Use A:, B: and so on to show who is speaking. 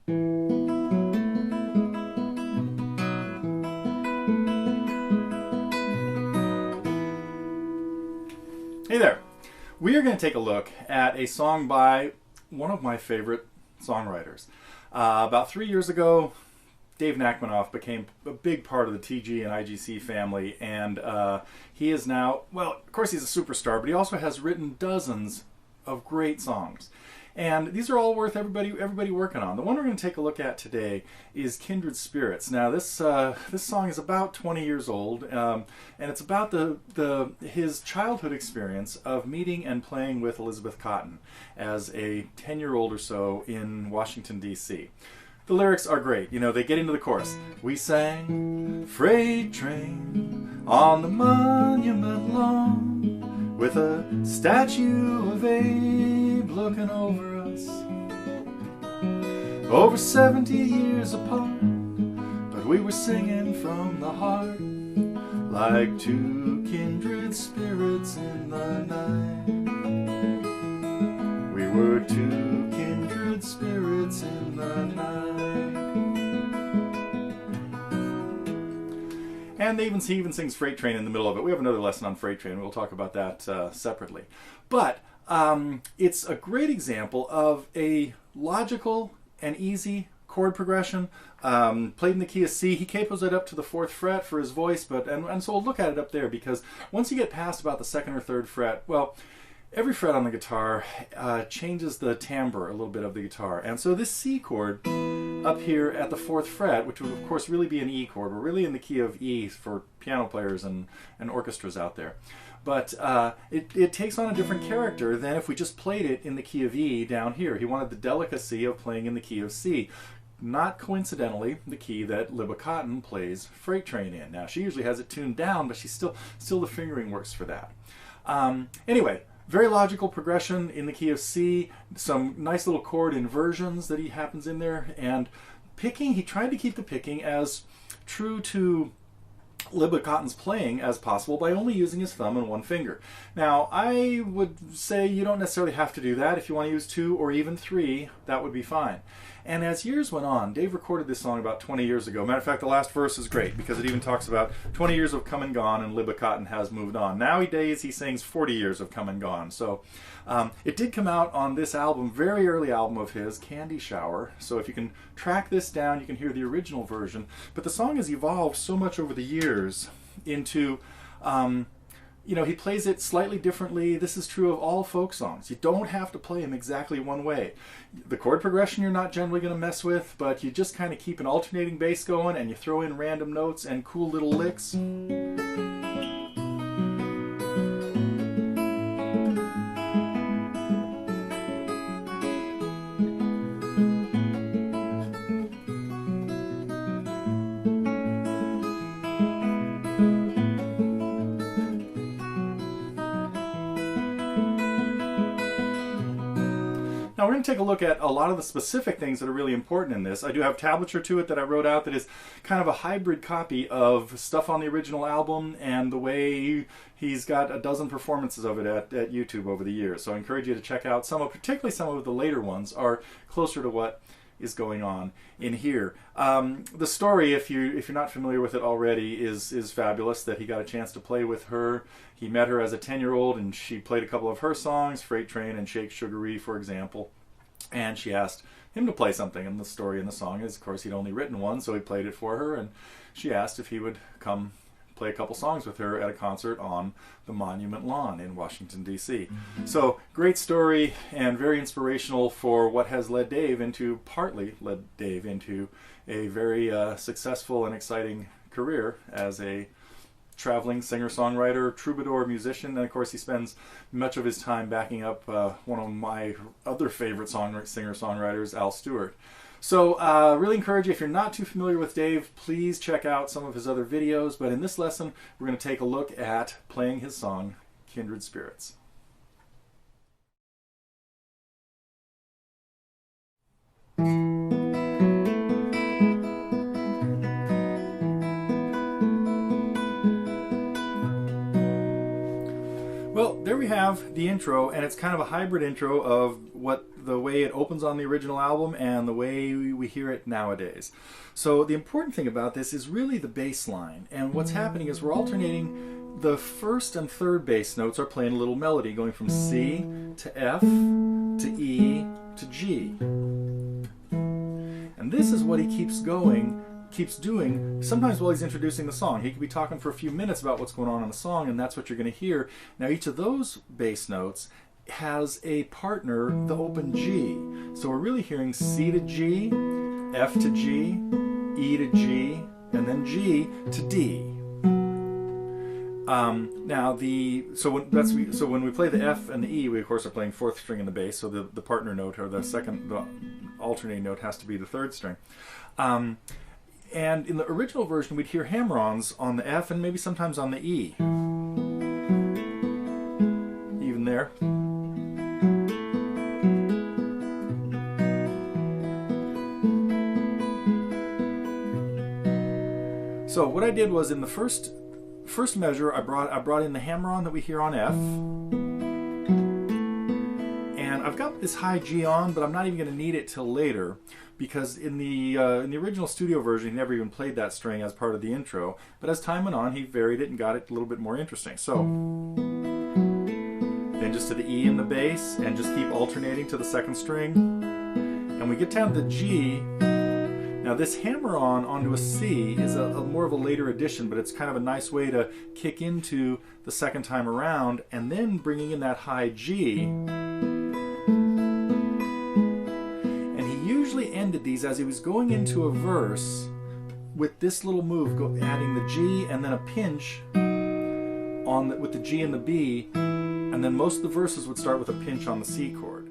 A: Hey there! We are going to take a look at a song by one of my favorite songwriters. About 3 years ago, Dave Nachmanoff became a big part of the TG and IGC family, and he is now, well, of course he's a superstar, but he also has written dozens of great songs. And these are all worth everybody working on. The one we're going to take a look at today is Kindred Spirits. Now this song is about 20 years old, and it's about his childhood experience of meeting and playing with Elizabeth Cotten as a 10-year-old or so in Washington, D.C. The lyrics are great. You know, they get into the chorus. We sang freight train on the monument lawn with a statue of Abe looking over us. Over 70 years apart, but we were singing from the heart like two kindred spirits in the night. We were two kindred spirits in the night. And he even sings Freight Train in the middle of it. We have another lesson on Freight Train. We'll talk about that separately. But it's a great example of a logical and easy chord progression, played in the key of C. He capos it up to the 4th fret for his voice, and so we'll look at it up there, because once you get past about the 2nd or 3rd fret, well, every fret on the guitar changes the timbre a little bit of the guitar. And so this C chord up here at the 4th fret, which would of course really be an E chord, we're really in the key of E for piano players and orchestras out there. But it takes on a different character than if we just played it in the key of E down here. He wanted the delicacy of playing in the key of C. Not coincidentally, the key that Libba Cotten plays Freight Train in. Now, she usually has it tuned down, but she's still the fingering works for that. Anyway, very logical progression in the key of C, some nice little chord inversions that he happens in there, and picking, he tried to keep the picking as true to Libba Cotten's playing as possible by only using his thumb and one finger. Now, I would say you don't necessarily have to do that. If you want to use 2 or even 3, that would be fine. And as years went on, Dave recorded this song about 20 years ago. Matter of fact, the last verse is great because it even talks about 20 years have come and gone and Libba Cotten has moved on. Nowadays, he sings 40 years have come and gone. So it did come out on this album, very early album of his, Candy Shower. So if you can track this down, you can hear the original version. But the song has evolved so much over the years into... you know, he plays it slightly differently. This is true of all folk songs. You don't have to play them exactly one way. The chord progression you're not generally going to mess with, but you just kind of keep an alternating bass going and you throw in random notes and cool little licks. Now we're going to take a look at a lot of the specific things that are really important in this. I do have tablature to it that I wrote out that is kind of a hybrid copy of stuff on the original album and the way he's got a dozen performances of it at YouTube over the years. So I encourage you to check out particularly some of the later ones are closer to what is going on in here. The story, if you're not familiar with it already, is fabulous. That he got a chance to play with her. He met her as a 10-year-old, and she played a couple of her songs, Freight Train and Shake Sugaree, for example. And she asked him to play something. And the story in the song is, of course, he'd only written one, so he played it for her. And she asked if he would come play a couple songs with her at a concert on the Monument Lawn in Washington, D.C. So, great story and very inspirational for what has partly led Dave into a very successful and exciting career as a traveling singer-songwriter, troubadour, musician, and of course he spends much of his time backing up one of my other favorite singer-songwriters, Al Stewart. So really encourage you, if you're not too familiar with Dave, please check out some of his other videos, but in this lesson we're going to take a look at playing his song, Kindred Spirits. Well, there we have the intro, and it's kind of a hybrid intro of what the way it opens on the original album and the way we hear it nowadays. So the important thing about this is really the bass line. And what's happening is we're alternating. The first and third bass notes are playing a little melody going from C to F to E to G. And this is what he keeps doing, sometimes while he's introducing the song. He could be talking for a few minutes about what's going on in the song, and that's what you're going to hear. Now, each of those bass notes has a partner, the open G. So we're really hearing C to G, F to G, E to G, and then G to D. So when we play the F and the E, we of course are playing fourth string in the bass. So the partner note, or the alternating note, has to be the third string. And in the original version, we'd hear hammer-ons on the F and maybe sometimes on the E. Even there. So what I did was, in the first measure, I brought in the hammer-on that we hear on F. And I've got this high G on, but I'm not even going to need it till later, because in the original studio version, he never even played that string as part of the intro. But as time went on, he varied it and got it a little bit more interesting. So then just to the E in the bass, and just keep alternating to the second string. And we get down to the G. Now this hammer-on onto a C is a more of a later addition, but it's kind of a nice way to kick into the second time around, and then bringing in that high G. And he usually ended these as he was going into a verse with this little move, adding the G and then a pinch with the G and the B, and then most of the verses would start with a pinch on the C chord.